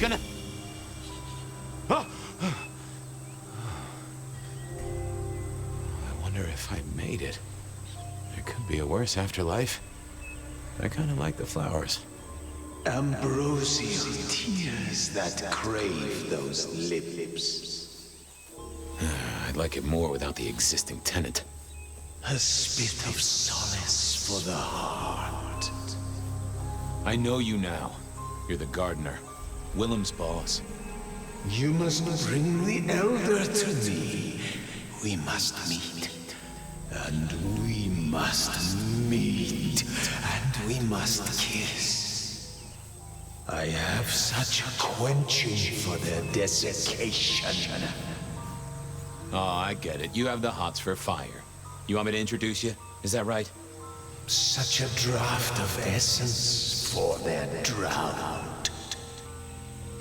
gonna... Oh. I wonder if I made it. There could be a worse afterlife. I kind of like the flowers. Ambrosial tears that crave those lips. I'd like it more without the existing tenant. A spit of solace for the heart. I know you now. You're the gardener. Willem's boss. You must bring the elder to me. We must meet. And we must meet. And we must kiss. I have such a quenching for their desiccation. Oh, I get it. You have the hots for fire. You want me to introduce you? Is that right? Such a draught of essence for their drought.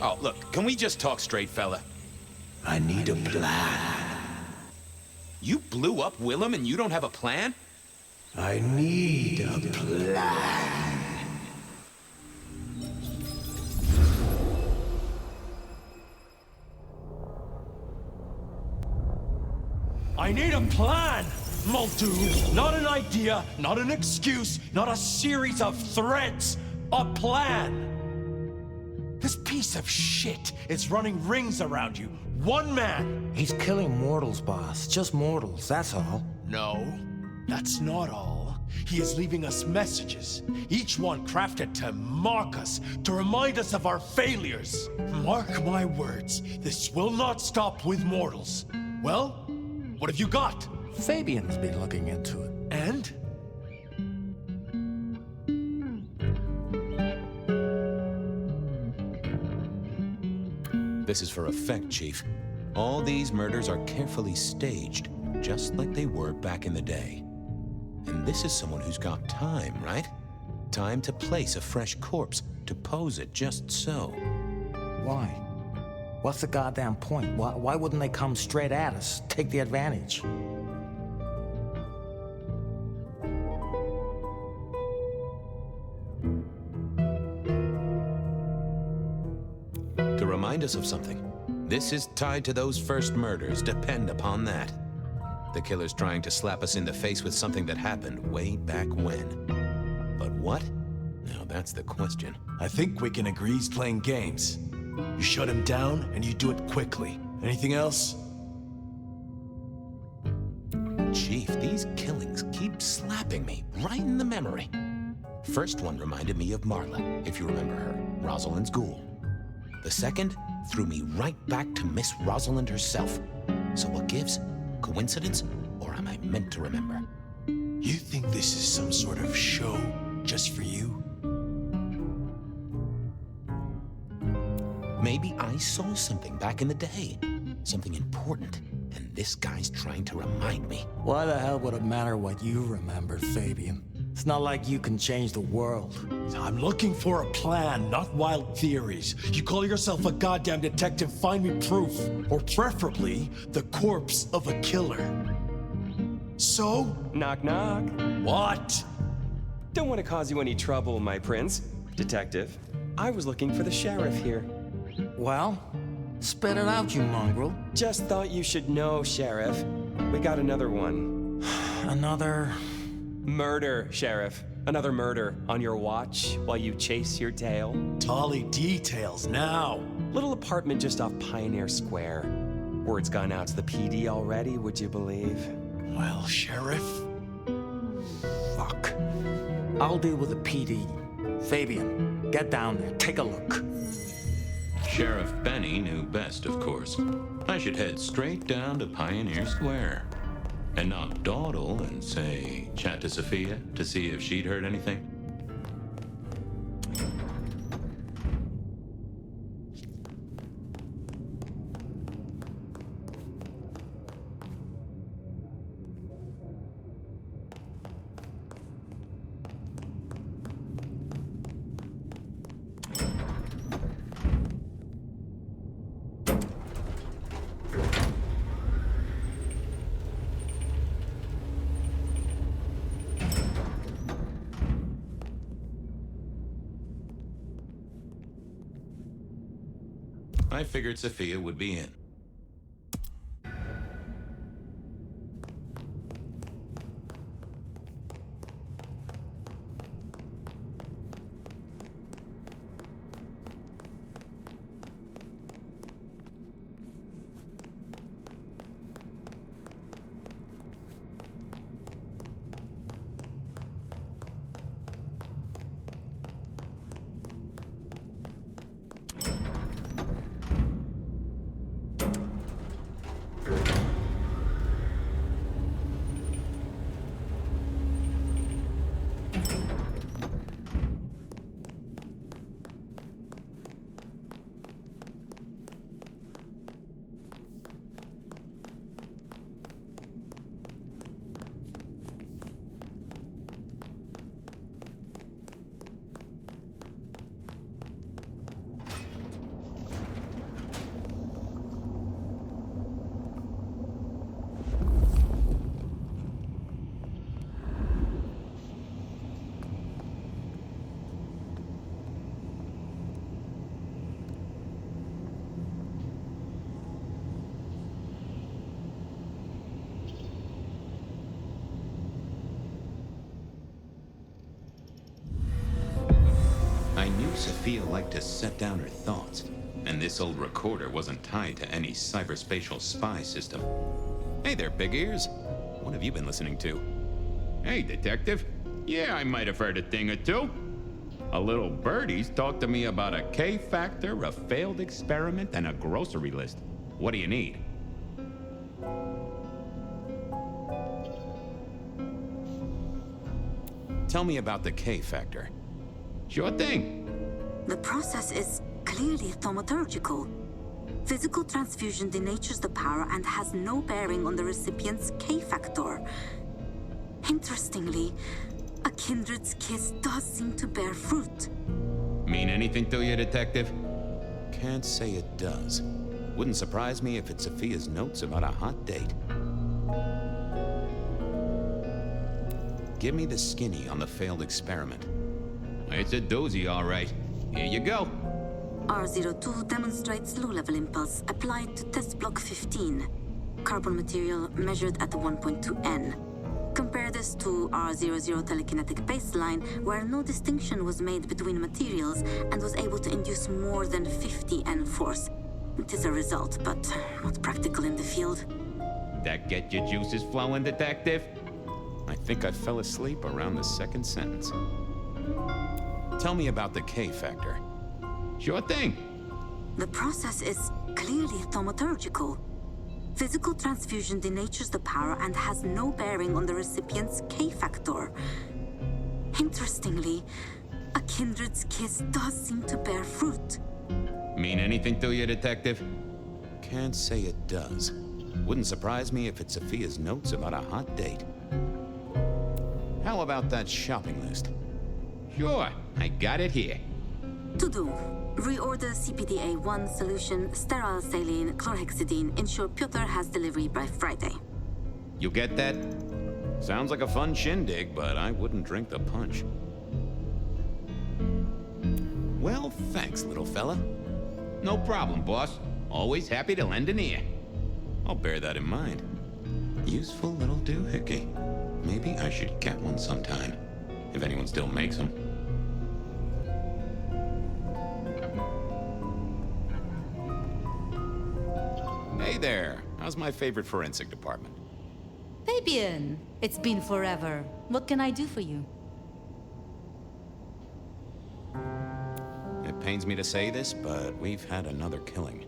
Oh, look, can we just talk straight, fella? I need a plan. You blew up Willem and you don't have a plan? I need a plan. I need a plan, Muldude. Not an idea, not an excuse, not a series of threats. A plan. This piece of shit is running rings around you. One man. He's killing mortals, boss. Just mortals, that's all. No, that's not all. He is leaving us messages, each one crafted to mock us, to remind us of our failures. Mark my words, this will not stop with mortals. Well, what have you got? Fabien's been looking into it. And? This is for effect, Chief. All these murders are carefully staged, just like they were back in the day. And this is someone who's got time, right? Time to place a fresh corpse, to pose it just so. Why? What's the goddamn point? Why wouldn't they come straight at us? Take the advantage. To remind us of something. This is tied to those first murders, depend upon that. The killer's trying to slap us in the face with something that happened way back when. But what? Now that's the question. I think we can agree he's playing games. You shut him down, and you do it quickly. Anything else? Chief, these killings keep slapping me right in the memory. First one reminded me of Marla, if you remember her, Rosalind's ghoul. The second threw me right back to Miss Rosalind herself. So what gives? Coincidence, or am I meant to remember? You think this is some sort of show just for you? Maybe I saw something back in the day. Something important, and this guy's trying to remind me. Why the hell would it matter what you remember, Fabien? It's not like you can change the world. I'm looking for a plan, not wild theories. You call yourself a goddamn detective, find me proof. Or preferably, the corpse of a killer. So? Knock, knock. What? Don't want to cause you any trouble, my prince. Detective, I was looking for the sheriff here. Well, spit it out, you mongrel. Just thought you should know, Sheriff. We got another one. Another... Murder, Sheriff. Another murder on your watch while you chase your tail. Tolly details now. Little apartment just off Pioneer Square. Word's gone out to the PD already, would you believe? Well, Sheriff. Fuck. I'll deal with the PD. Fabien, get down there, take a look. Sheriff Benny knew best, of course. I should head straight down to Pioneer Square. And not dawdle and say, chat to Sophia to see if she'd heard anything. I figured Sophia would be in. I knew Sophia liked to set down her thoughts, and this old recorder wasn't tied to any cyberspatial spy system. Hey there, big ears. What have you been listening to? Hey, detective. Yeah, I might have heard a thing or two. A little birdie's talked to me about a K-factor, a failed experiment, and a grocery list. What do you need? Tell me about the K-factor. Sure thing. The process is clearly thaumaturgical. Physical transfusion denatures the power and has no bearing on the recipient's K-factor. Interestingly, a kindred's kiss does seem to bear fruit. Mean anything to you, detective? Can't say it does. Wouldn't surprise me if it's Sophia's notes about a hot date. Give me the skinny on the failed experiment. It's a doozy, all right. Here you go. R02 demonstrates low-level impulse applied to test block 15. Carbon material measured at 1.2 N. Compare this to R00 telekinetic baseline, where no distinction was made between materials and was able to induce more than 50 N force. It is a result, but not practical in the field. That get your juices flowing, detective? I think I fell asleep around the second sentence. Tell me about the K-factor. Sure thing. The process is clearly thaumaturgical. Physical transfusion denatures the power and has no bearing on the recipient's K-factor. Interestingly, a kindred's kiss does seem to bear fruit. Mean anything to you, detective? Can't say it does. Wouldn't surprise me if it's Sophia's notes about a hot date. How about that shopping list? Sure, I got it here. To do. Reorder CPDA-1 solution, sterile saline, chlorhexidine. Ensure Piotr has delivery by Friday. You get that? Sounds like a fun shindig, but I wouldn't drink the punch. Well, thanks, little fella. No problem, boss. Always happy to lend an ear. I'll bear that in mind. Useful little doohickey. Maybe I should get one sometime, if anyone still makes them. Hey there. How's my favorite forensic department? Fabien, it's been forever. What can I do for you? It pains me to say this, but we've had another killing.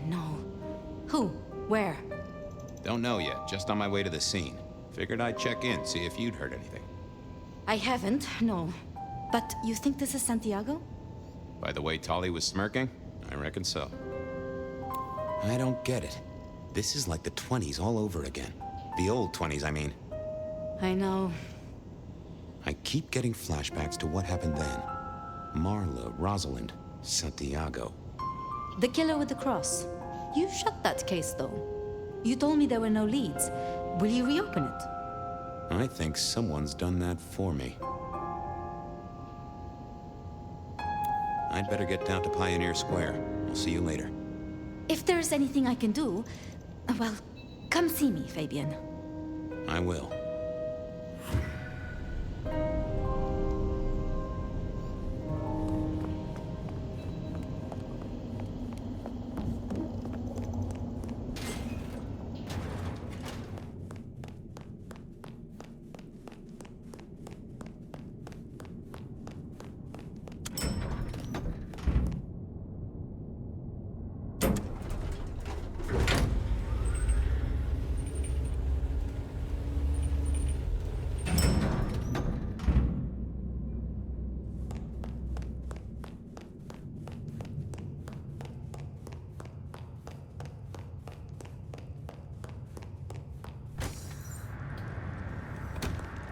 No. Who? Where? Don't know yet, just on my way to the scene. Figured I'd check in, see if you'd heard anything. I haven't, no. But you think this is Santiago? By the way Tolly was smirking, I reckon so. I don't get it. This is like the 20s all over again. The old 20s, I mean. I know. I keep getting flashbacks to what happened then. Marla, Rosalind, Santiago. The killer with the cross. You shut that case, though. You told me there were no leads. Will you reopen it? I think someone's done that for me. I'd better get down to Pioneer Square. I'll see you later. If there's anything I can do, well, come see me, Fabien. I will.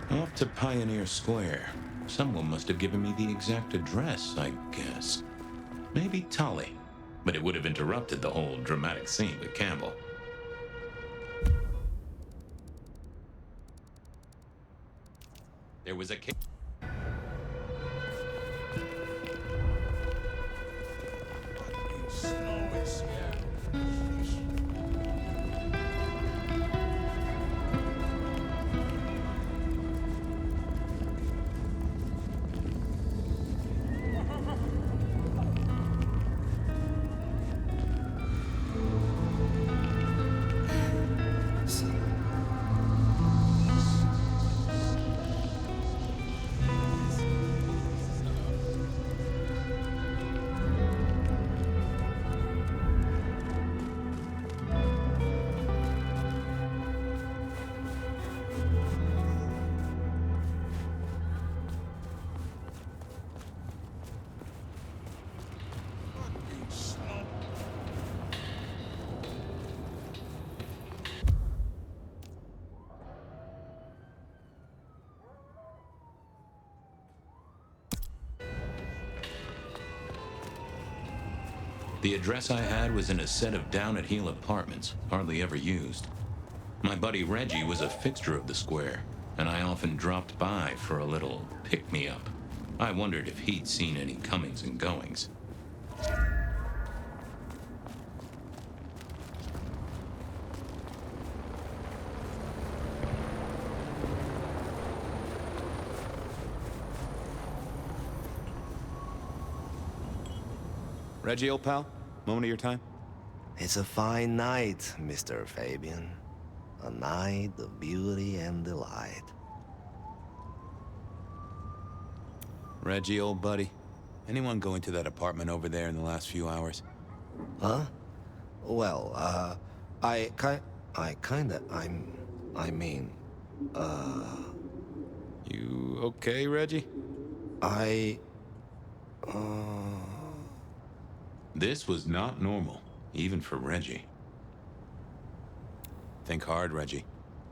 Off to Pioneer Square. Someone must have given me the exact address, I guess. Maybe Tully, but it would have interrupted the whole dramatic scene with Campbell. There was a The address I had was in a set of down-at-heel apartments, hardly ever used. My buddy Reggie was a fixture of the square, and I often dropped by for a little pick-me-up. I wondered if he'd seen any comings and goings. Reggie, old pal? Moment of your time? It's a fine night, Mr. Fabien. A night of beauty and delight. Reggie, old buddy. Anyone go into that apartment over there in the last few hours? Huh? Well, I mean, You okay, Reggie? This was not normal, even for Reggie. Think hard, Reggie.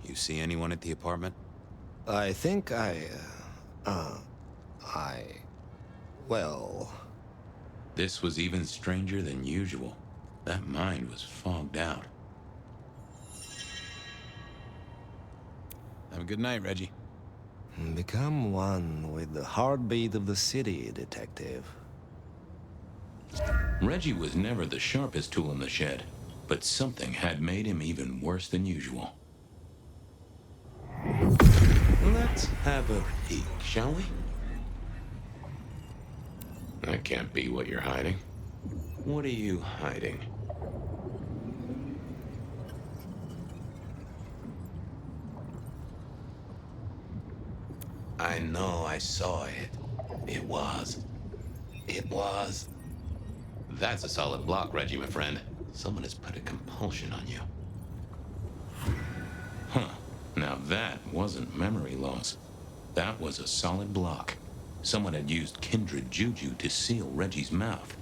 You see anyone at the apartment? I think well... This was even stranger than usual. That mind was fogged out. Have a good night, Reggie. Become one with the heartbeat of the city, detective. Reggie was never the sharpest tool in the shed, but something had made him even worse than usual. Let's have a peek, shall we? That can't be what you're hiding. What are you hiding? I know, I saw it. It was. That's a solid block, Reggie, my friend. Someone has put a compulsion on you. Huh. Now that wasn't memory loss. That was a solid block. Someone had used kindred juju to seal Reggie's mouth.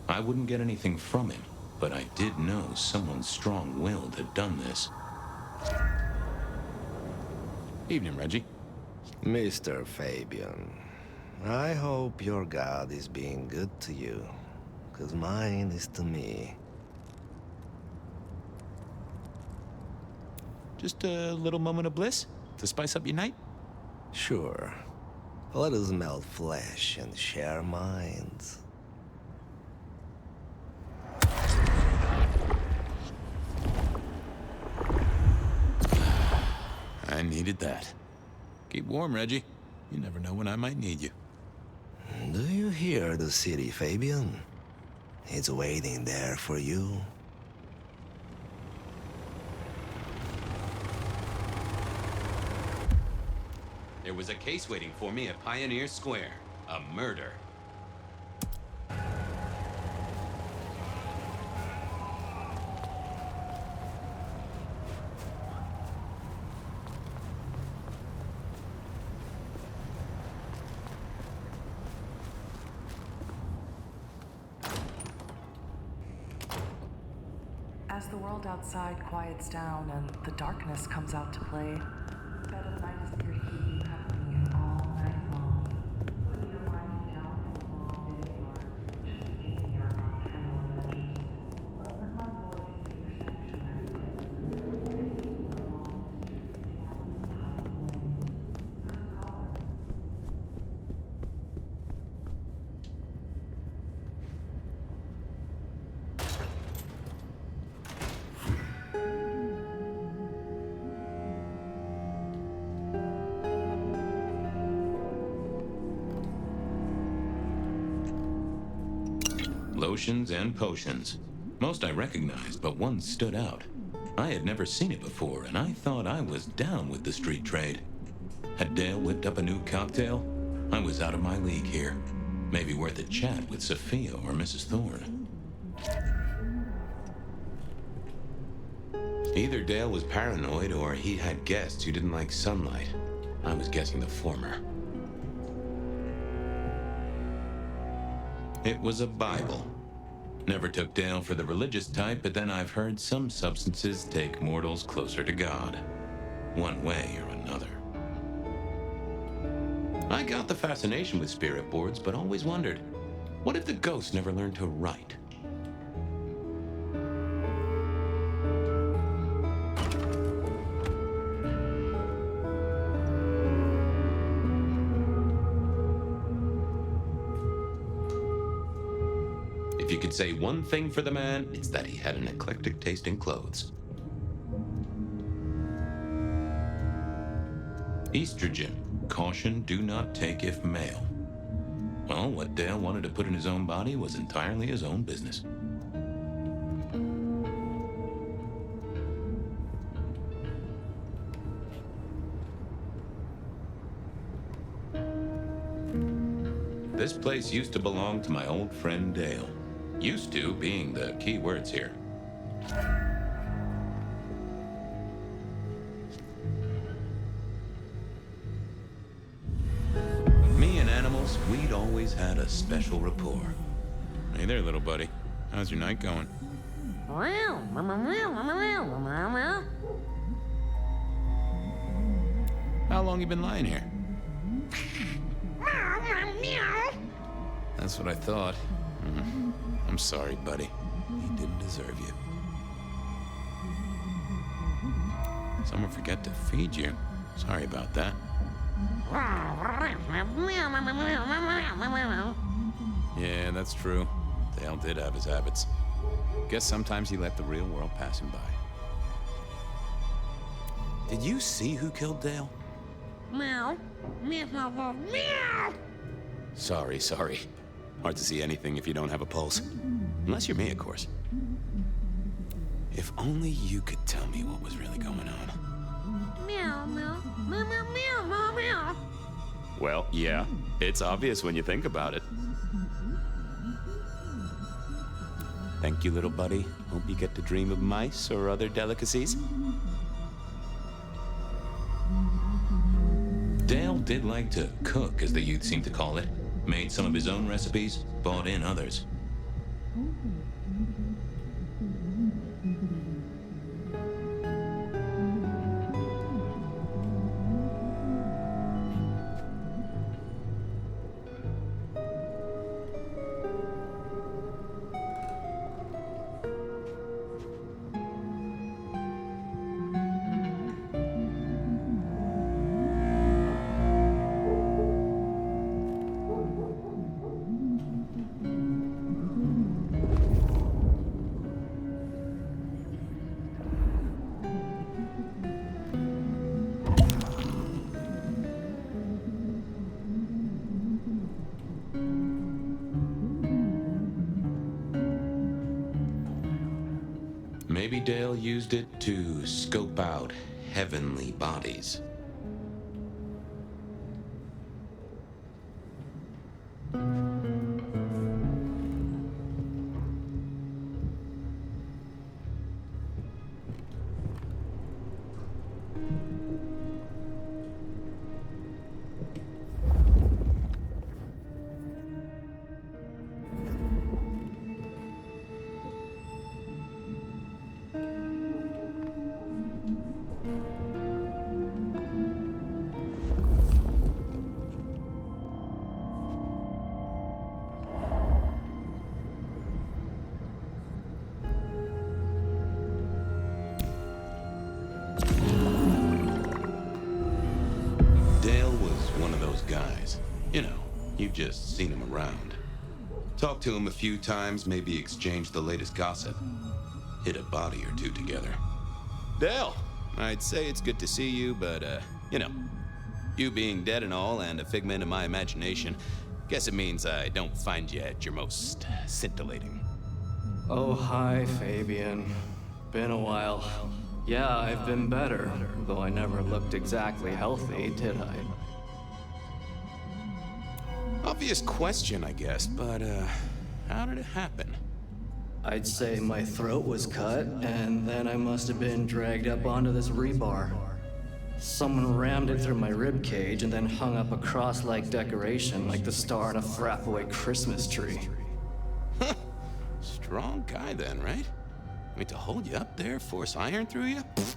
I wouldn't get anything from him, but I did know someone strong-willed had done this. Evening, Reggie. Mr. Fabien, I hope your God is being good to you, 'cause mine is to me. Just a little moment of bliss to spice up your night? Sure. Let us melt flesh and share minds. I needed that. Keep warm, Reggie. You never know when I might need you. Do you hear the city, Fabien? It's waiting there for you. There was a case waiting for me at Pioneer Square. A murder. As the world outside quiets down and the darkness comes out to play, the bed of night is here to keep you company all night long. Whether you're winding down from a long day or just beginning your nocturnal adventures, let my voice be your sanctuary. Take you along to the island highway. First caller. Lotions and potions. Most I recognized, but one stood out. I had never seen it before, and I thought I was down with the street trade. Had Dale whipped up a new cocktail? I was out of my league here. Maybe worth a chat with Sophia or Mrs. Thorne. Either Dale was paranoid or he had guests who didn't like sunlight. I was guessing the former. It was a Bible. Never took Dale for the religious type, but then I've heard some substances take mortals closer to God. One way or another. I got the fascination with spirit boards, but always wondered, what if the ghosts never learned to write? If you could say one thing for the man, it's that he had an eclectic taste in clothes. Estrogen. Caution, do not take if male. Well, what Dale wanted to put in his own body was entirely his own business. This place used to belong to my old friend Dale. Used to being the key words here. Me and animals, we'd always had a special rapport. Hey there, little buddy. How's your night going? How long you been lying here? That's what I thought. I'm sorry, buddy. He didn't deserve you. Someone forget to feed you. Sorry about that. Yeah, that's true. Dale did have his habits. Guess sometimes he let the real world pass him by. Did you see who killed Dale? Meow. Meow. Sorry. Hard to see anything if you don't have a pulse. Unless you're me, of course. If only you could tell me what was really going on. Meow, meow, meow, meow, meow, meow, meow. Well, yeah. It's obvious when you think about it. Thank you, little buddy. Hope you get to dream of mice or other delicacies. Dale did like to cook, as the youth seem to call it. Made some of his own recipes, bought in others. Maybe Dale used it to scope out heavenly bodies. Dale was one of those guys. You know, you've just seen him around. Talked to him a few times, maybe exchanged the latest gossip. Hit a body or two together. Dale, I'd say it's good to see you, but, you know, you being dead and all and a figment of my imagination, guess it means I don't find you at your most scintillating. Oh, hi, Fabien. Been a while. Yeah, I've been better, though I never looked exactly healthy, did I? Obvious question, I guess, but, how did it happen? I'd say my throat was cut, and then I must have been dragged up onto this rebar. Someone rammed it through my rib cage and then hung up a cross-like decoration like the star on a throwaway Christmas tree. Huh. Strong guy then, right? I mean, to hold you up there, force iron through you? Pfft.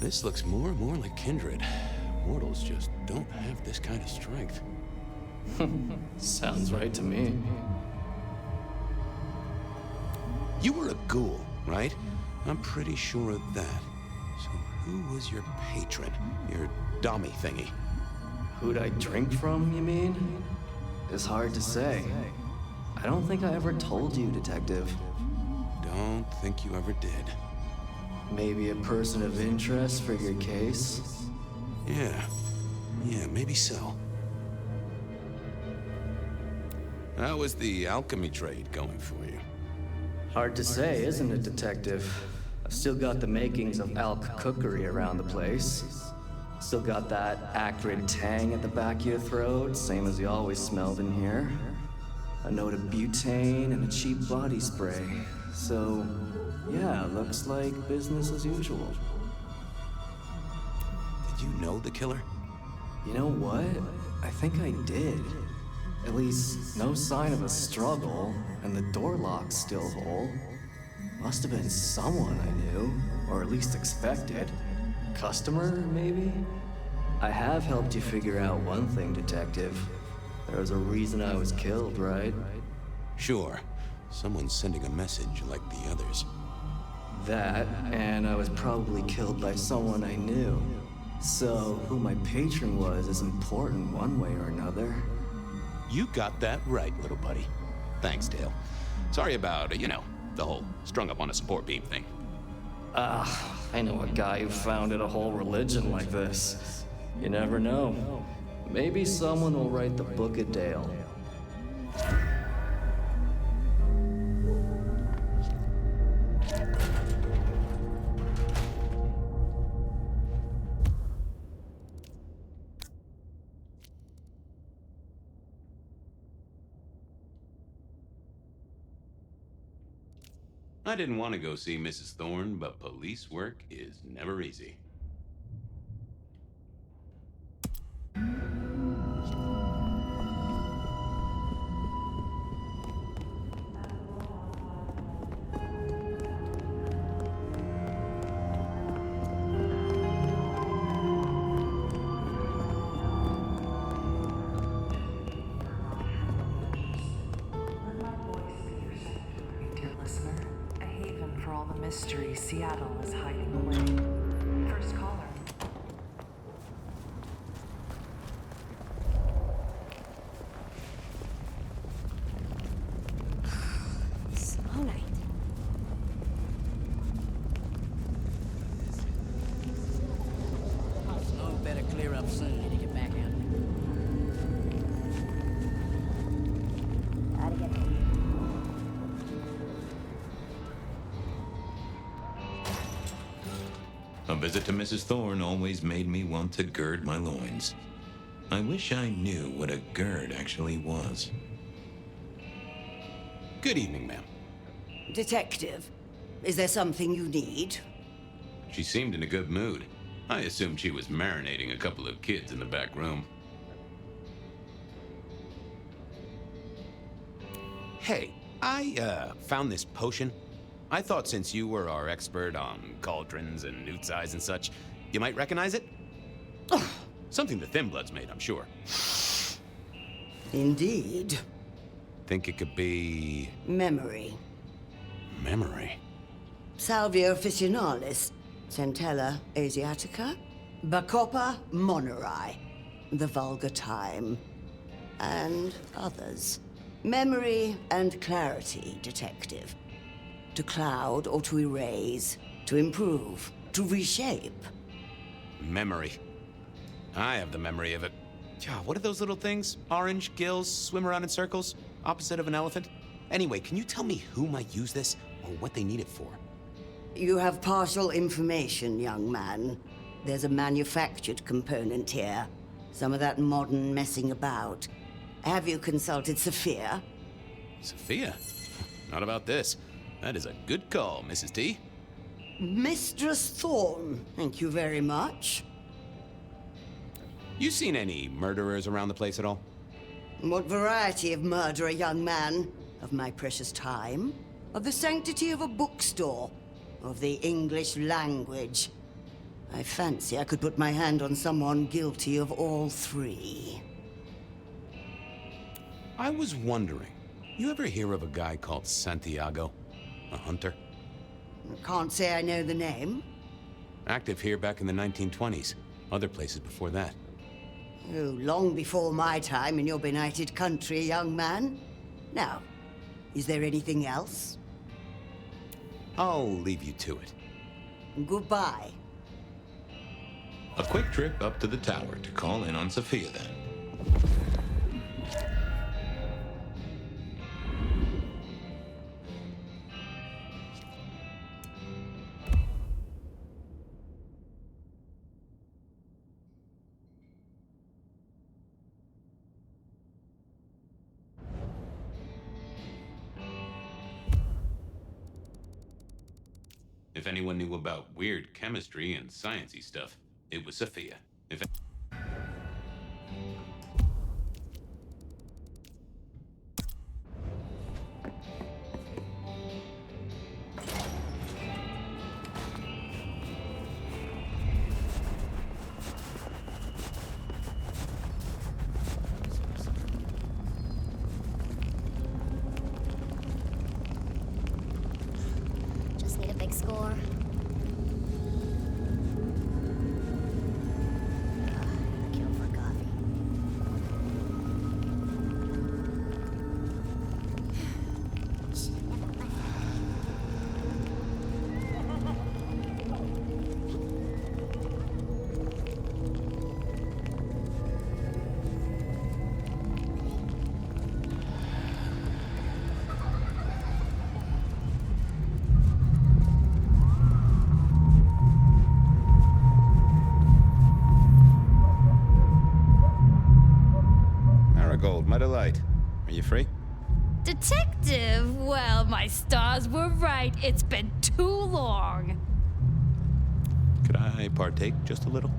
This looks more and more like kindred. Mortals just don't have this kind of strength. Sounds right to me. You were a ghoul, right? I'm pretty sure of that. So who was your patron? Your dummy thingy? Who'd I drink from, you mean? It's hard to say. I don't think I ever told you, Detective. Don't think you ever did. Maybe a person of interest for your case? Yeah, maybe so. How was the alchemy trade going for you? Hard to say, isn't it, Detective? I've still got the makings of alch cookery around the place. Still got that acrid tang at the back of your throat, same as you always smelled in here. A note of butane and a cheap body spray. So, yeah, looks like business as usual. Did you know the killer? You know what? I think I did. At least, no sign of a struggle, and the door lock's still whole. Must have been someone I knew, or at least expected. Customer, maybe? I have helped you figure out one thing, Detective. There was a reason I was killed, right? Sure. Someone's sending a message like the others. That, and I was probably killed by someone I knew. So, who my patron was is important one way or another. You got that right, little buddy. Thanks, Dale. Sorry about, you know, the whole strung up on a support beam thing. I know a guy who founded a whole religion like this. You never know. Maybe someone will write the Book of Dale. I didn't want to go see Mrs. Thorne, but police work is never easy. Mystery Seattle is hiding away. First caller. Slow night. Snow better clear up soon to get back out. visit to Mrs. Thorne always made me want to gird my loins. I wish I knew what a gird actually was. Good evening, ma'am. Detective, is there something you need? She seemed in a good mood. I assumed she was marinating a couple of kids in the back room. Hey, I found this potion. I thought since you were our expert on cauldrons and newt eyes and such, you might recognize it? Something the Thin Bloods made, I'm sure. Indeed. Think it could be... Memory. Memory? Salvia officinalis, Centella asiatica, Bacopa moneri, the vulgar time, and others. Memory and clarity, detective. To cloud or to erase, to improve, to reshape. Memory. I have the memory of it. What are those little things? Orange gills, swim around in circles, opposite of an elephant? Anyway, can you tell me who might use this, or what they need it for? You have partial information, young man. There's a manufactured component here. Some of that modern messing about. Have you consulted Sophia? Sophia? Not about this. That is a good call, Mrs. T. Mistress Thorne, thank you very much. You seen any murderers around the place at all? What variety of murderer, young man? Of my precious time? Of the sanctity of a bookstore? Of the English language? I fancy I could put my hand on someone guilty of all three. I was wondering, you ever hear of a guy called Santiago? A hunter? Can't say I know the name. Active here back in the 1920s. Other places before that. Oh, long before my time in your benighted country, young man. Now, is there anything else? I'll leave you to it. Goodbye. A quick trip up to the tower to call in on Sophia then. If anyone knew about weird chemistry and sciencey stuff, it was Sophia. Just need a big score. Kill for coffee. Marigold, my delight. Are you free? Detective! Well, my stars were right. It's been too long. Could I partake just a little?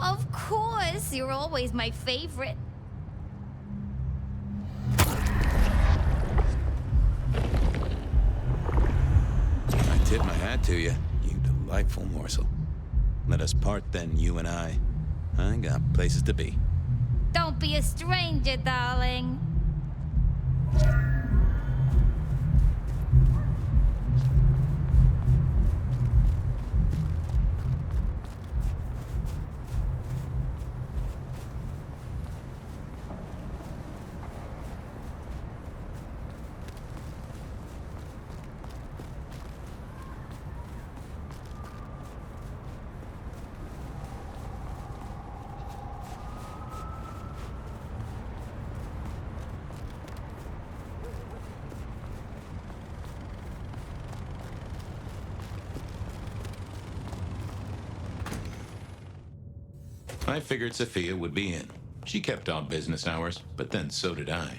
Of course, you're always my favorite. I tip my hat to you, you delightful morsel. Let us part then, you and I. I got places to be. Don't be a stranger, darling. I figured Sophia would be in. She kept odd business hours, but then so did I.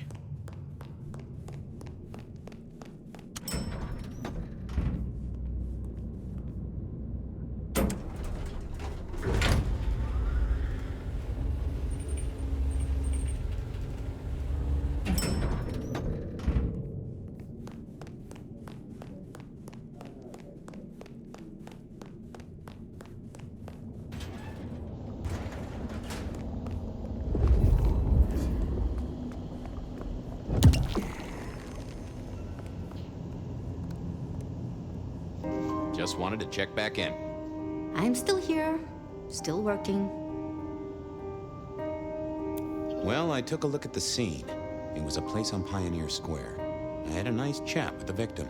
Just wanted to check back in. I'm still here, still working. Well, I took a look at the scene. It was a place on Pioneer Square. I had a nice chat with the victim.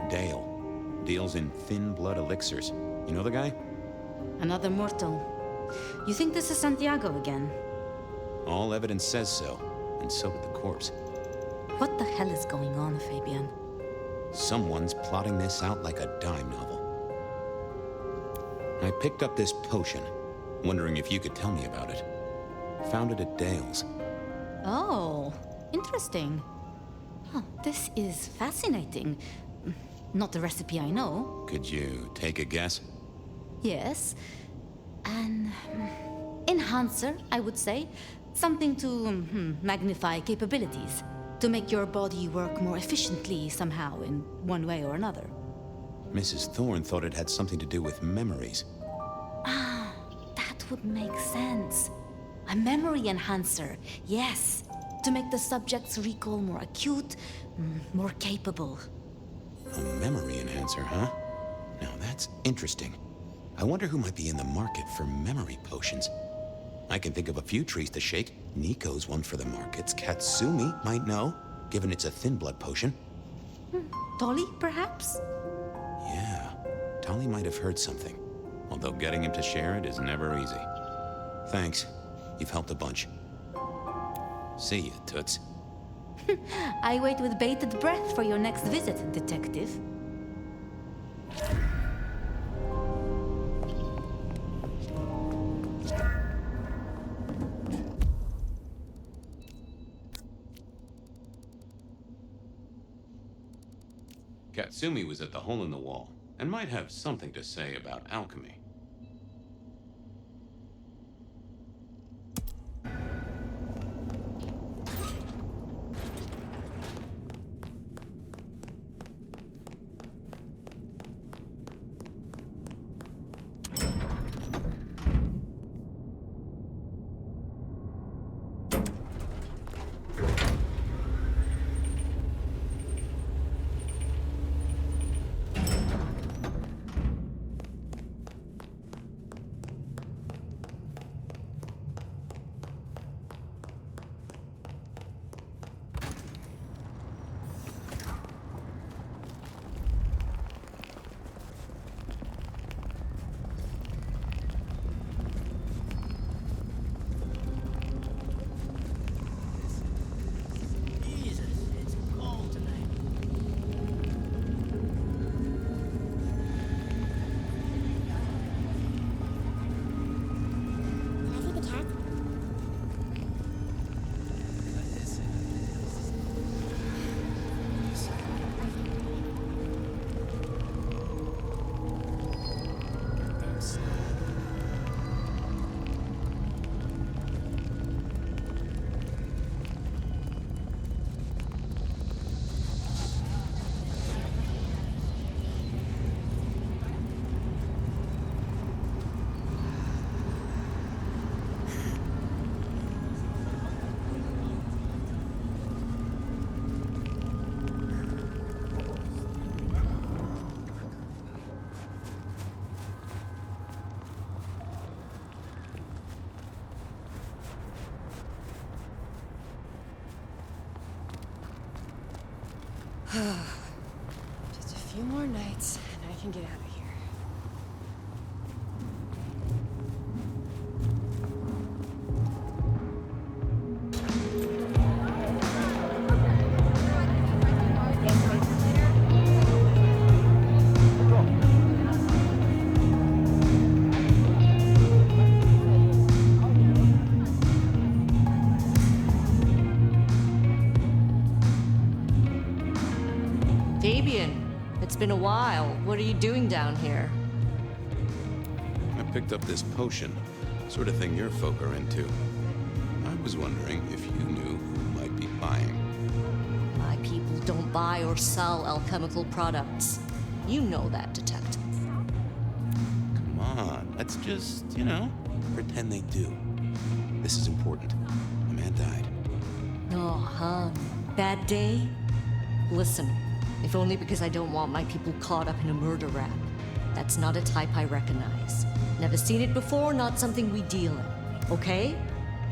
Dale. Deals in thin blood elixirs. You know the guy? Another mortal. You think this is Santiago again? All evidence says so, and so did the corpse. What the hell is going on, Fabien? Someone's plotting this out like a dime novel. I picked up this potion, wondering if you could tell me about it. Found it at Dale's. Oh, interesting. Oh, this is fascinating. Not the recipe I know. Could you take a guess? Yes. An enhancer, I would say. Something to magnify capabilities. To make your body work more efficiently somehow, in one way or another. Mrs. Thorne thought it had something to do with memories. Ah, that would make sense. A memory enhancer, yes. To make the subject's recall more acute, more capable. A memory enhancer, huh? Now that's interesting. I wonder who might be in the market for memory potions. I can think of a few trees to shake. Nico's one for the markets. Katsumi might know, given it's a thin blood potion. Tolly, perhaps? Yeah, Tolly might have heard something. Although getting him to share it is never easy. Thanks. You've helped a bunch. See you, Toots. I wait with bated breath for your next visit, Detective. Katsumi was at the hole in the wall, and might have something to say about alchemy. Just a few more nights, and I can get out of here. Fabien, it's been a while. What are you doing down here? I picked up this potion. Sort of thing your folk are into. I was wondering if you knew who might be buying. My people don't buy or sell alchemical products. You know that, Detective. Come on, let's just, pretend they do. This is important. A man died. Oh, hon. Bad day? Listen, if only because I don't want my people caught up in a murder rap. That's not a type I recognize. Never seen it before, not something we deal in. Okay?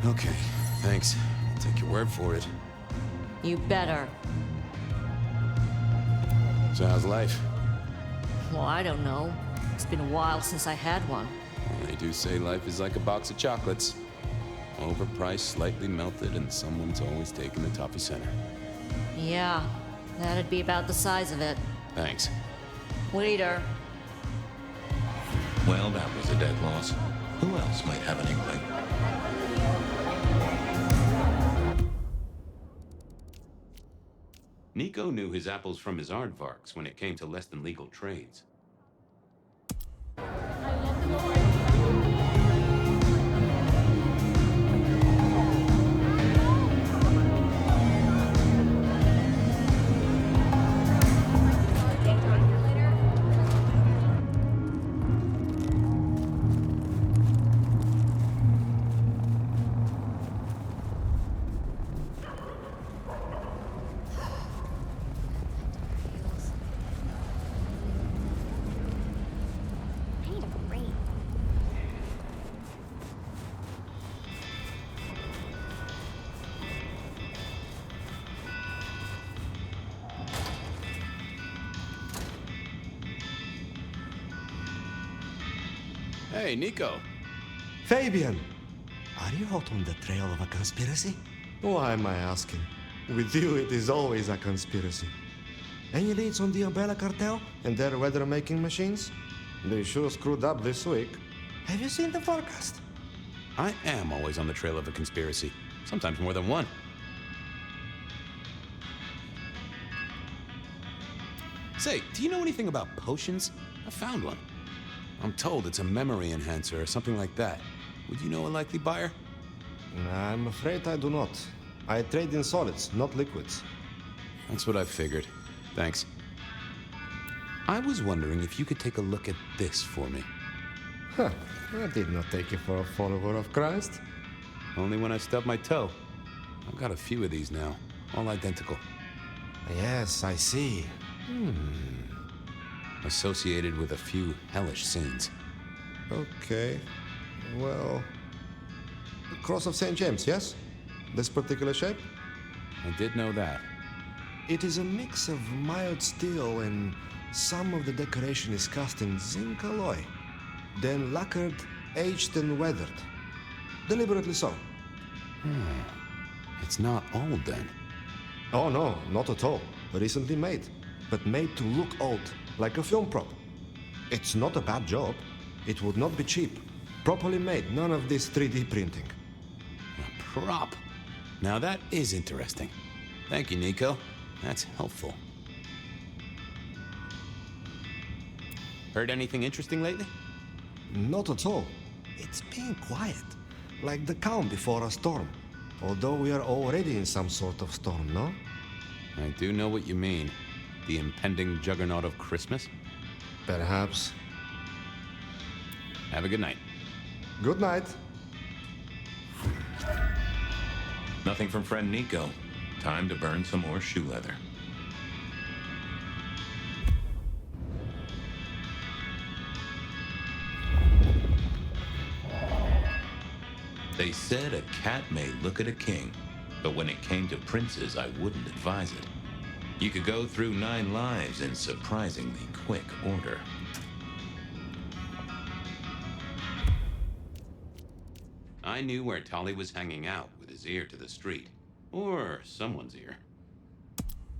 Okay, thanks. I'll take your word for it. You better. So how's life? Well, I don't know. It's been a while since I had one. Well, they do say life is like a box of chocolates. Overpriced, slightly melted, and someone's always taking the toffee center. Yeah, that'd be about the size of it. Thanks. Waiter. Well, that was a dead loss. Who else might have an inkling? Nico knew his apples from his aardvarks when it came to less than legal trades. Hey, Nico. Fabien! Are you hot on the trail of a conspiracy? Why am I asking? With you, it is always a conspiracy. Any leads on the Umbrella Cartel and their weather-making machines? They sure screwed up this week. Have you seen the forecast? I am always on the trail of a conspiracy. Sometimes more than one. Say, do you know anything about potions? I found one. I'm told it's a memory enhancer or something like that. Would you know a likely buyer? I'm afraid I do not. I trade in solids, not liquids. That's what I figured. Thanks. I was wondering if you could take a look at this for me. Huh. I did not take you for a follower of Christ. Only when I stubbed my toe. I've got a few of these now, all identical. Yes, I see. Associated with a few hellish scenes. Okay. Well... The Cross of St. James, yes? This particular shape? I did know that. It is a mix of mild steel and some of the decoration is cast in zinc alloy. Then lacquered, aged and weathered. Deliberately so. It's not old then. Oh no, not at all. Recently made. But made to look old, like a film prop. It's not a bad job. It would not be cheap. Properly made, none of this 3D printing. A prop? Now that is interesting. Thank you, Nico. That's helpful. Heard anything interesting lately? Not at all. It's been quiet. Like the calm before a storm. Although we are already in some sort of storm, no? I do know what you mean. The impending juggernaut of Christmas? Perhaps. Have a good night. Good night. Nothing from friend Nico. Time to burn some more shoe leather. They said a cat may look at a king, but when it came to princes, I wouldn't advise it. You could go through 9 lives in surprisingly quick order. I knew where Tolly was hanging out with his ear to the street. Or someone's ear.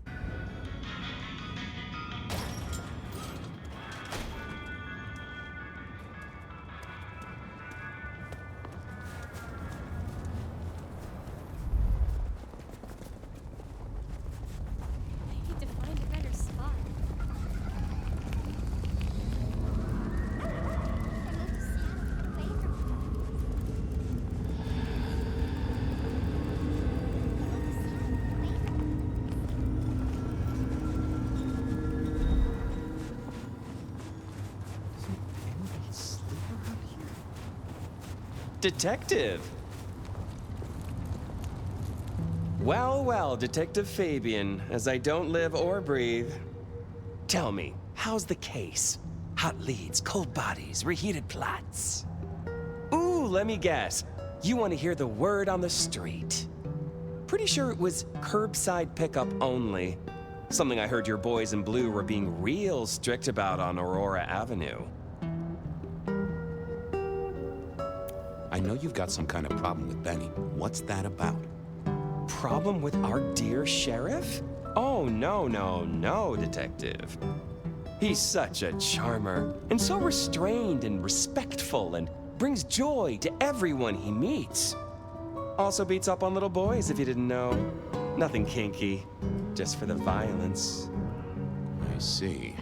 I need to find a better spot. Detective! Well, well, Detective Fabien, as I don't live or breathe. Tell me, how's the case? Hot leads, cold bodies, reheated plots. Ooh, let me guess. You want to hear the word on the street. Pretty sure it was curbside pickup only. Something I heard your boys in blue were being real strict about on Aurora Avenue. I know you've got some kind of problem with Benny. What's that about? Problem with our dear sheriff? Oh, no, Detective. He's such a charmer, and so restrained and respectful, and brings joy to everyone he meets. Also beats up on little boys, if you didn't know. Nothing kinky, just for the violence. I see.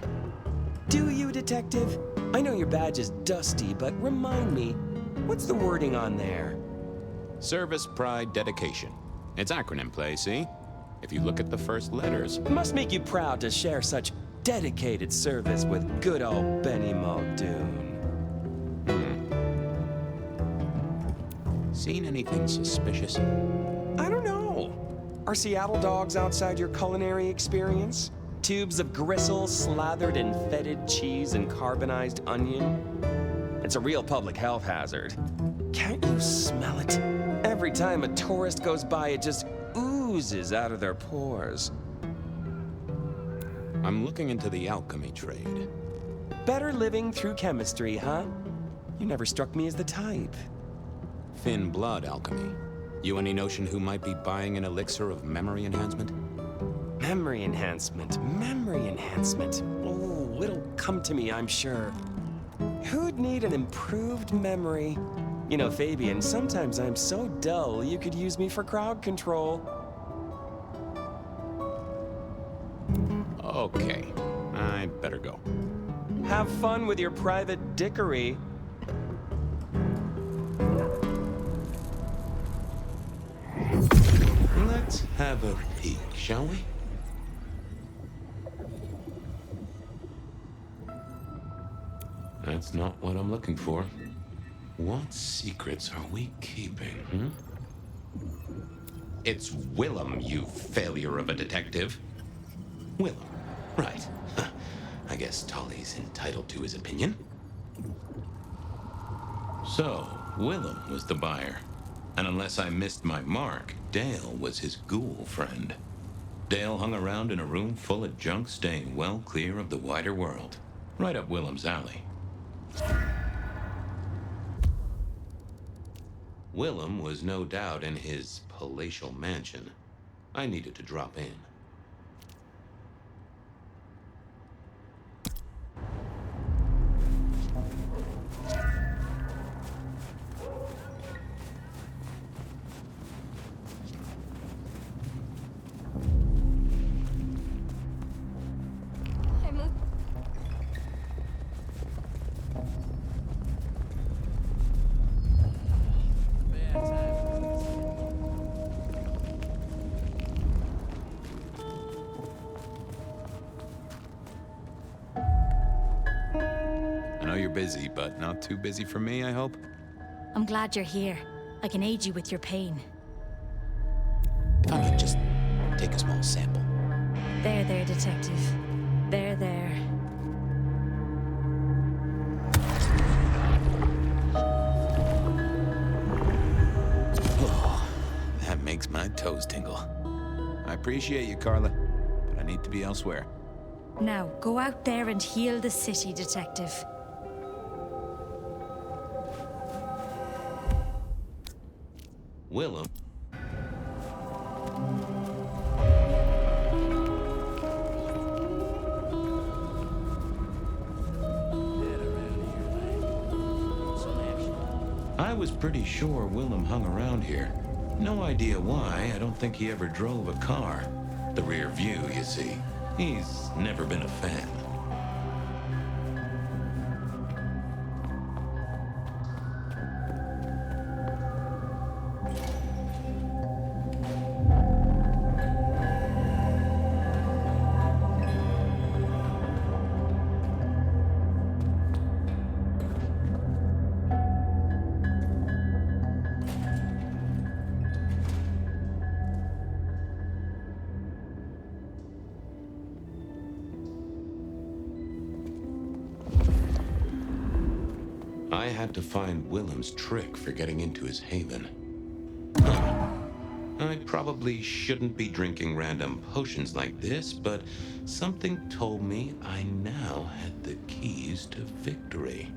Do you, Detective? I know your badge is dusty, but remind me, what's the wording on there? Service, pride, dedication. It's acronym play, see? If you look at the first letters. It must make you proud to share such dedicated service with good old Benny Muldoon. Seen anything suspicious? I don't know. Are Seattle dogs outside your culinary experience? Tubes of gristle slathered in fetid cheese and carbonized onion? It's a real public health hazard. Can't you smell it? Every time a tourist goes by, it just oozes out of their pores. I'm looking into the alchemy trade. Better living through chemistry, huh? You never struck me as the type. Thin blood alchemy. You any notion who might be buying an elixir of memory enhancement? Memory enhancement. Oh, it'll come to me, I'm sure. Who'd need an improved memory? You know, Fabien, sometimes I'm so dull you could use me for crowd control. Okay, I better go. Have fun with your private dickery. Let's have a peek, shall we? That's not what I'm looking for. What secrets are we keeping, It's Willem, you failure of a detective. Willem, right. I guess Tolly's entitled to his opinion. So, Willem was the buyer. And unless I missed my mark, Dale was his ghoul friend. Dale hung around in a room full of junk, staying well clear of the wider world. Right up Willem's alley. Willem was no doubt in his palatial mansion. I needed to drop in. Busy, but not too busy for me, I hope? I'm glad you're here. I can aid you with your pain. If I might just take a small sample. There, detective. There. Oh, that makes my toes tingle. I appreciate you, Carla, but I need to be elsewhere. Now, go out there and heal the city, detective. Willem. I was pretty sure Willem hung around here. No idea why. I don't think he ever drove a car. The rear view, you see. He's never been a fan. I had to find Willem's trick for getting into his haven. I probably shouldn't be drinking random potions like this, but something told me I now had the keys to victory.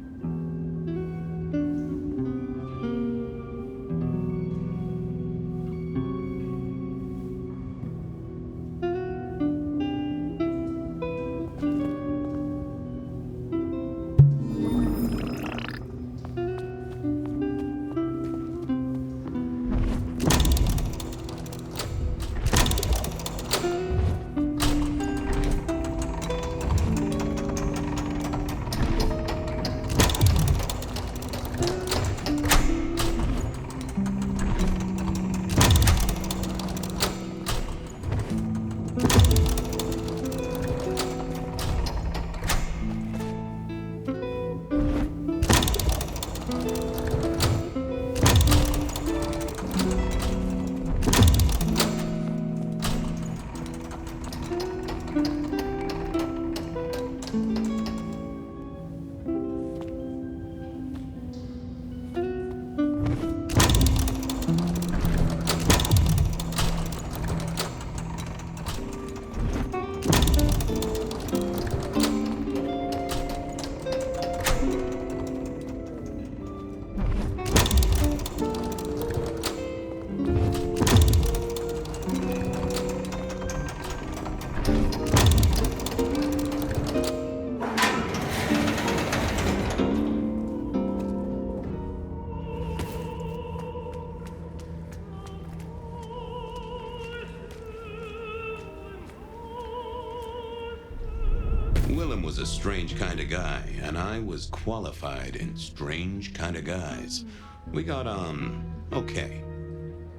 Willem was a strange kind of guy, and I was qualified in strange kind of guys. We got on okay.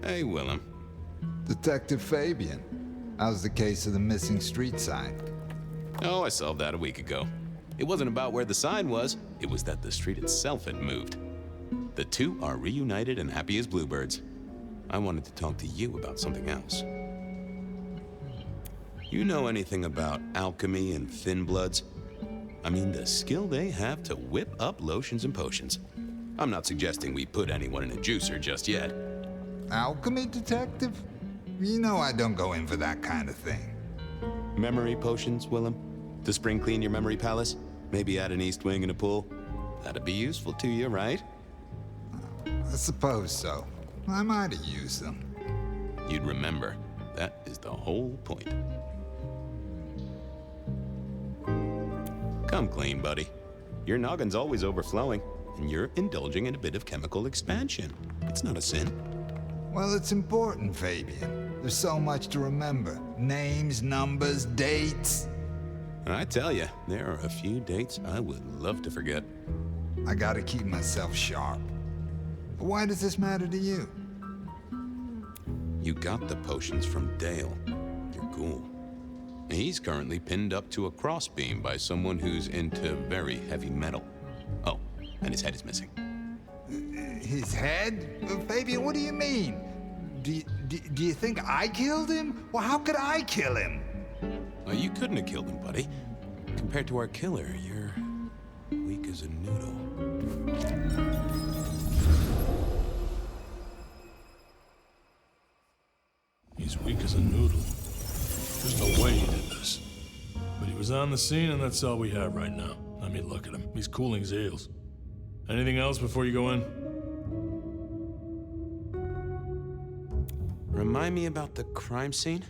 Hey, Willem. Detective Fabien, how's the case of the missing street sign? Oh, I solved that a week ago. It wasn't about where the sign was, it was that the street itself had moved. The two are reunited and happy as bluebirds. I wanted to talk to you about something else. You know anything about alchemy and thin bloods? I mean, the skill they have to whip up lotions and potions. I'm not suggesting we put anyone in a juicer just yet. Alchemy, detective? You know I don't go in for that kind of thing. Memory potions, Willem? To spring clean your memory palace? Maybe add an east wing and a pool? That'd be useful to you, right? I suppose so. I might have used them. You'd remember. That is the whole point. Come clean, buddy. Your noggin's always overflowing, and you're indulging in a bit of chemical expansion. It's not a sin. Well, it's important, Fabien. There's so much to remember. Names, numbers, dates. I tell you, there are a few dates I would love to forget. I gotta keep myself sharp. But why does this matter to you? You got the potions from Dale, your ghoul. He's currently pinned up to a crossbeam by someone who's into very heavy metal. Oh, and his head is missing. His head? Fabien, what do you mean? Do you think I killed him? Well, how could I kill him? Well, you couldn't have killed him, buddy. Compared to our killer, you're weak as a noodle. He's weak as a noodle. There's no way he did this. But he was on the scene, and that's all we have right now. I mean, look at him. He's cooling his heels. Anything else before you go in? Remind me about the crime scene?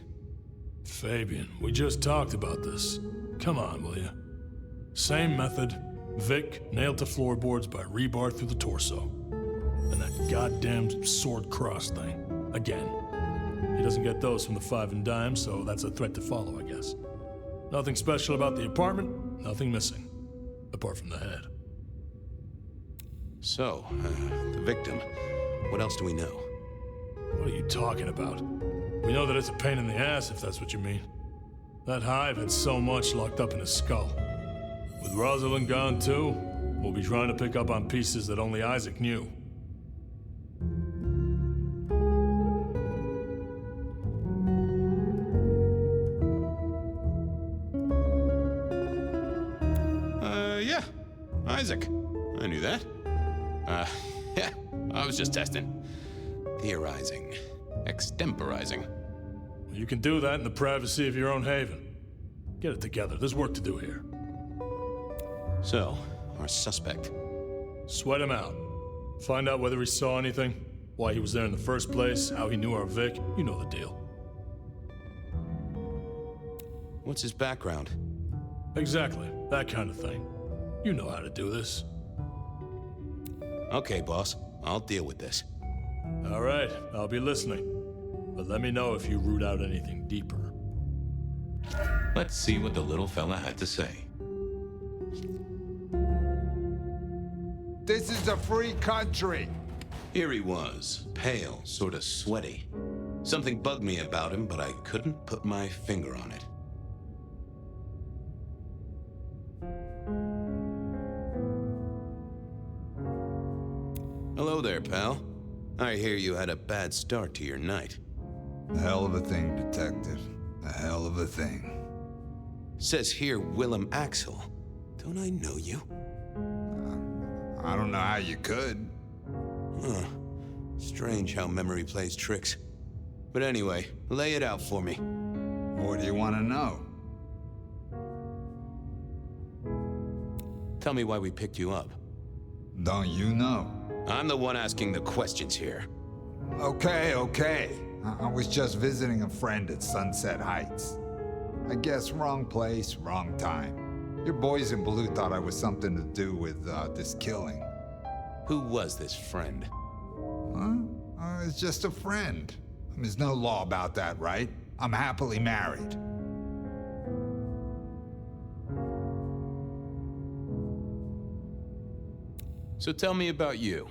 Fabien, we just talked about this. Come on, will you? Same method. Vic nailed to floorboards by rebar through the torso. And that goddamn sword cross thing. Again. He doesn't get those from the Five and Dime, so that's a threat to follow, I guess. Nothing special about the apartment, nothing missing. Apart from the head. So, the victim. What else do we know? What are you talking about? We know that it's a pain in the ass, if that's what you mean. That hive had so much locked up in his skull. With Rosalind gone too, we'll be trying to pick up on pieces that only Isaac knew. Yeah. Isaac. I knew that. Yeah, I was just testing. Theorizing. Extemporizing. You can do that in the privacy of your own haven. Get it together. There's work to do here. So, our suspect. Sweat him out. Find out whether he saw anything, why he was there in the first place, how he knew our Vic. You know the deal. What's his background? Exactly. That kind of thing. You know how to do this. Okay, boss. I'll deal with this. All right. I'll be listening. But let me know if you root out anything deeper. Let's see what the little fella had to say. This is a free country. Here he was, pale, sort of sweaty. Something bugged me about him, but I couldn't put my finger on it. Hello there, pal. I hear you had a bad start to your night. A hell of a thing, Detective. A hell of a thing. Says here Willem Axel. Don't I know you? I don't know how you could. Huh. Strange how memory plays tricks. But anyway, lay it out for me. What do you want to know? Tell me why we picked you up. Don't you know? I'm the one asking the questions here. Okay. I was just visiting a friend at Sunset Heights. I guess wrong place, wrong time. Your boys in blue thought I was something to do with this killing. Who was this friend? Huh? It's just a friend. There's no law about that, right? I'm happily married. So tell me about you.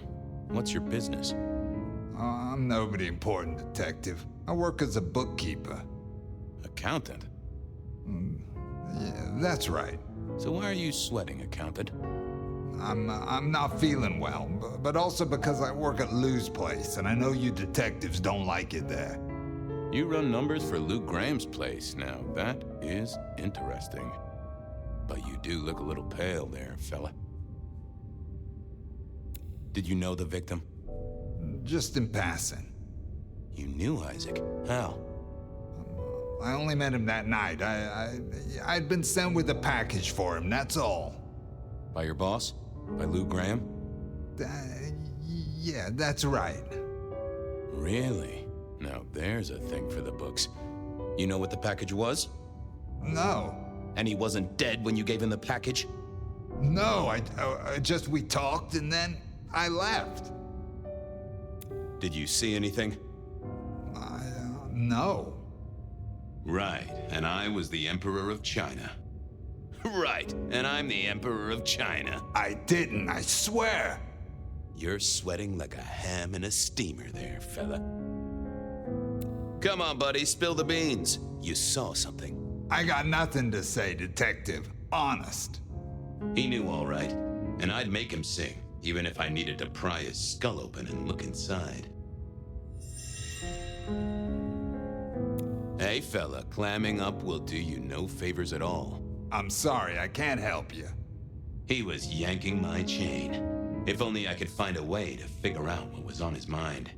What's your business? I'm nobody important, Detective. I work as a bookkeeper. Accountant? Yeah, that's right. So why are you sweating, accountant? I'm not feeling well, but also because I work at Lou's place, and I know you detectives don't like it there. You run numbers for Lou Graham's place. Now, that is interesting. But you do look a little pale there, fella. Did you know the victim? Just in passing. You knew Isaac? How? I only met him that night. I'd been sent with a package for him, that's all. By your boss? By Lou Graham? Yeah, that's right. Really? Now there's a thing for the books. You know what the package was? No. And he wasn't dead when you gave him the package? No, we talked and then I left. Did you see anything? No. Right, and I was the Emperor of China. Right, and I'm the Emperor of China. I didn't, I swear. You're sweating like a ham in a steamer there, fella. Come on, buddy, spill the beans. You saw something. I got nothing to say, Detective. Honest. He knew all right, and I'd make him sing, even if I needed to pry his skull open and look inside. Hey, fella, clamming up will do you no favors at all. I'm sorry, I can't help you. He was yanking my chain. If only I could find a way to figure out what was on his mind.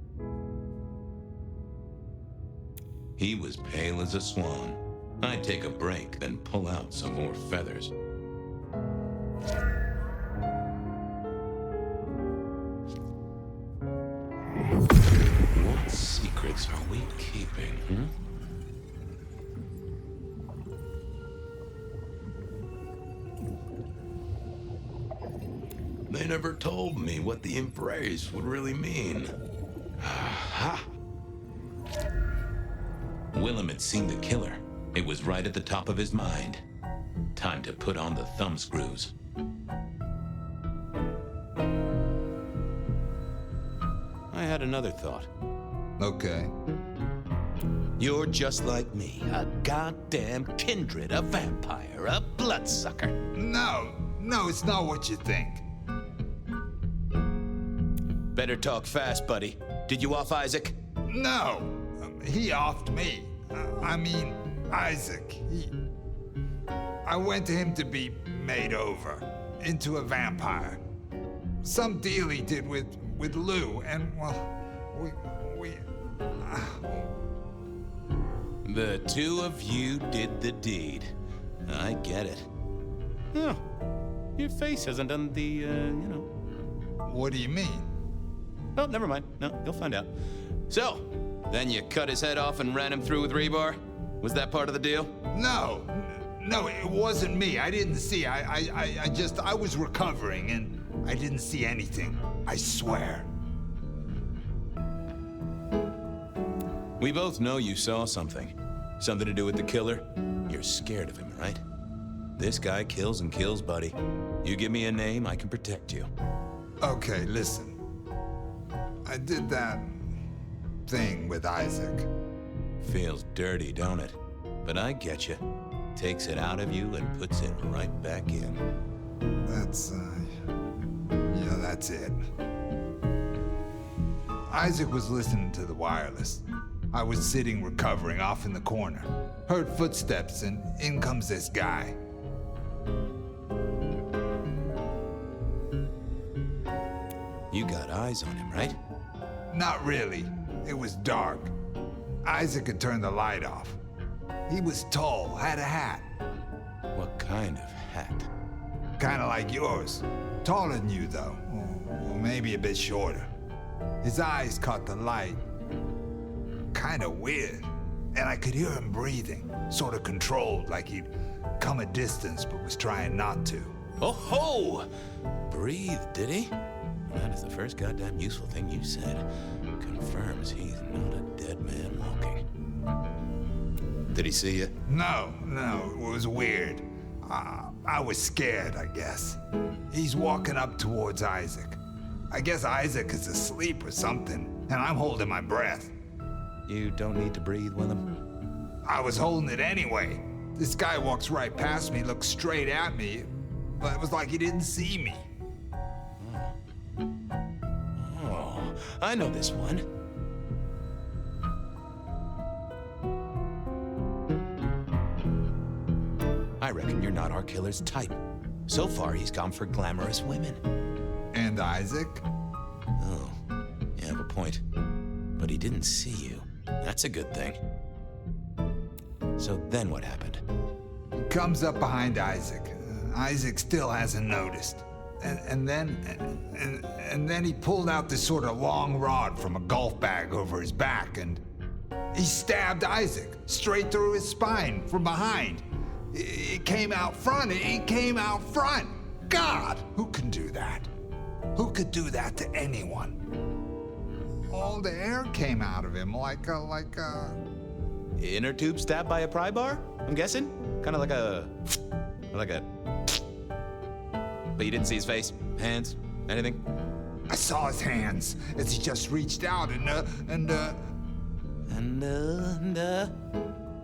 He was pale as a swan. I'd take a break, then pull out some more feathers. What secrets are we keeping, They never told me what the embrace would really mean. Aha! Willem had seen the killer. It was right at the top of his mind. Time to put on the thumbscrews. I had another thought. Okay. You're just like me, a goddamn kindred, a vampire, a bloodsucker. No, it's not what you think. Better talk fast, buddy. Did you off Isaac? No, he offed me. I mean, Isaac. I went to him to be made over into a vampire. some deal he did with Lou, and, well, we... The two of you did the deed. I get it. Oh, your face hasn't done the, What do you mean? Oh, never mind. No, you'll find out. So, then you cut his head off and ran him through with rebar? Was that part of the deal? No, it wasn't me. I didn't see. I was recovering, and I didn't see anything. I swear. We both know you saw something. Something to do with the killer? You're scared of him, right? This guy kills and kills, buddy. You give me a name, I can protect you. Okay, listen. I did that thing with Isaac. Feels dirty, don't it? But I get you. Takes it out of you and puts it right back in. That's it. Isaac was listening to the wireless. I was sitting recovering off in the corner. Heard footsteps and in comes this guy. You got eyes on him, right? Not really. It was dark. Isaac had turned the light off. He was tall, had a hat. What kind of hat? Kinda like yours. Taller than you, though. Or maybe a bit shorter. His eyes caught the light. Kinda weird. And I could hear him breathing. Sorta controlled, like he'd come a distance but was trying not to. Oh ho! Breathe, did he? That is the first goddamn useful thing you said. Confirms he's not a dead man walking. Did he see you? No, it was weird. I was scared, I guess. He's walking up towards Isaac. I guess Isaac is asleep or something, and I'm holding my breath. You don't need to breathe with him? I was holding it anyway. This guy walks right past me, looks straight at me, but it was like he didn't see me. Oh, I know this one. I reckon you're not our killer's type. So far, he's gone for glamorous women. And Isaac? Oh, you have a point. But he didn't see you. That's a good thing. So then what happened? He comes up behind Isaac. Isaac still hasn't noticed. And then he pulled out this sort of long rod from a golf bag over his back, and he stabbed Isaac straight through his spine from behind. It came out front. It came out front. God, who can do that? Who could do that to anyone? All the air came out of him like a... Inner tube stabbed by a pry bar, I'm guessing? Kind of like a... But you didn't see his face? Hands? Anything? I saw his hands as he just reached out and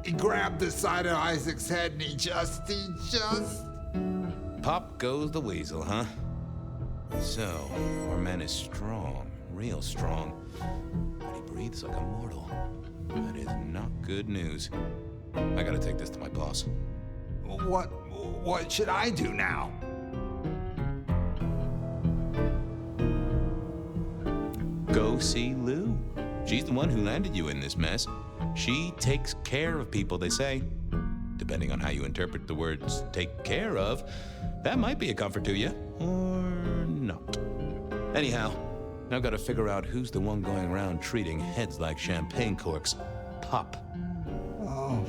he grabbed the side of Isaac's head and he just... Pop goes the weasel, huh? So, our man is strong, real strong, but he breathes like a mortal. That is not good news. I gotta take this to my boss. What should I do now? Go see Lou. She's the one who landed you in this mess. She takes care of people, they say. Depending on how you interpret the words take care of, that might be a comfort to you, or not. Anyhow, I've got to figure out who's the one going around treating heads like champagne corks. Pop. Oh,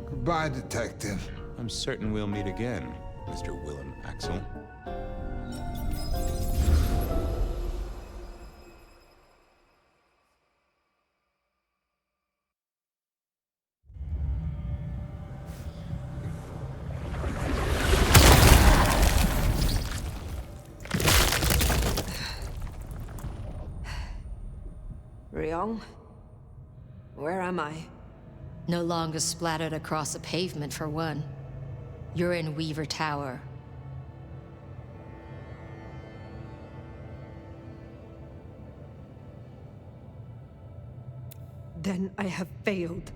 goodbye, Detective. I'm certain we'll meet again, Mr. Willem Axel. Ryong? Where am I? No longer splattered across a pavement, for one. You're in Weaver Tower. Then I have failed.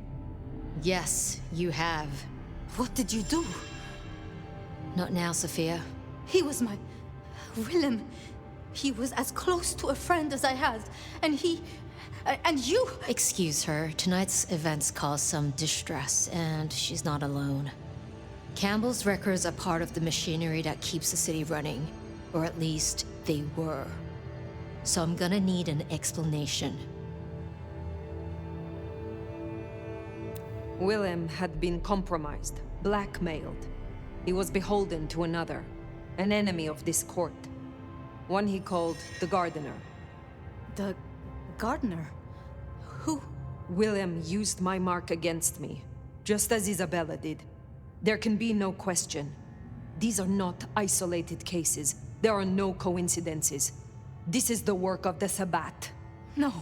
Yes, you have. What did you do? Not now, Sophia. He was my... Willem. He was as close to a friend as I had, and he... and you... Excuse her. Tonight's events caused some distress, and she's not alone. Campbell's records are part of the machinery that keeps the city running. Or at least, they were. So I'm gonna need an explanation. Willem had been compromised, blackmailed. He was beholden to another, an enemy of this court. One he called the Gardener. The Gardener? Who? Willem used my mark against me, just as Isabella did. There can be no question. These are not isolated cases. There are no coincidences. This is the work of the Sabbat. No.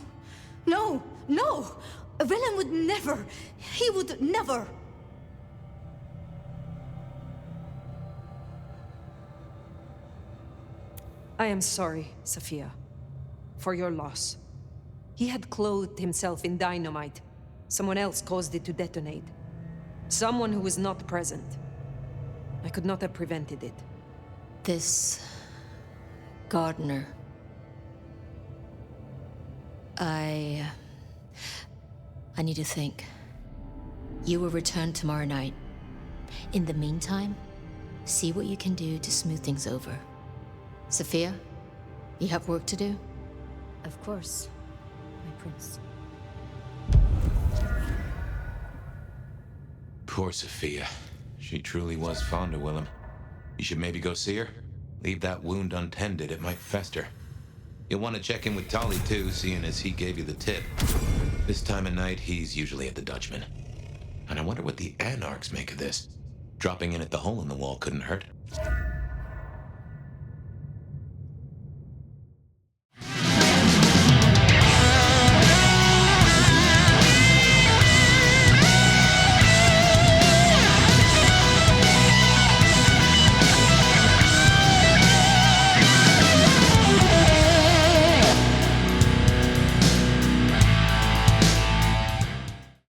No! No! Willem would never... He would never... I am sorry, Sophia, for your loss. He had clothed himself in dynamite. Someone else caused it to detonate. Someone who was not present. I could not have prevented it. This... Gardener... I need to think. You will return tomorrow night. In the meantime, see what you can do to smooth things over. Sophia, you have work to do? Of course, my prince. Poor Sophia. She truly was fond of Willem. You should maybe go see her. Leave that wound untended, it might fester. You'll want to check in with Tolly too, seeing as he gave you the tip. This time of night, he's usually at the Dutchman. And I wonder what the Anarchs make of this. Dropping in at the hole in the wall couldn't hurt.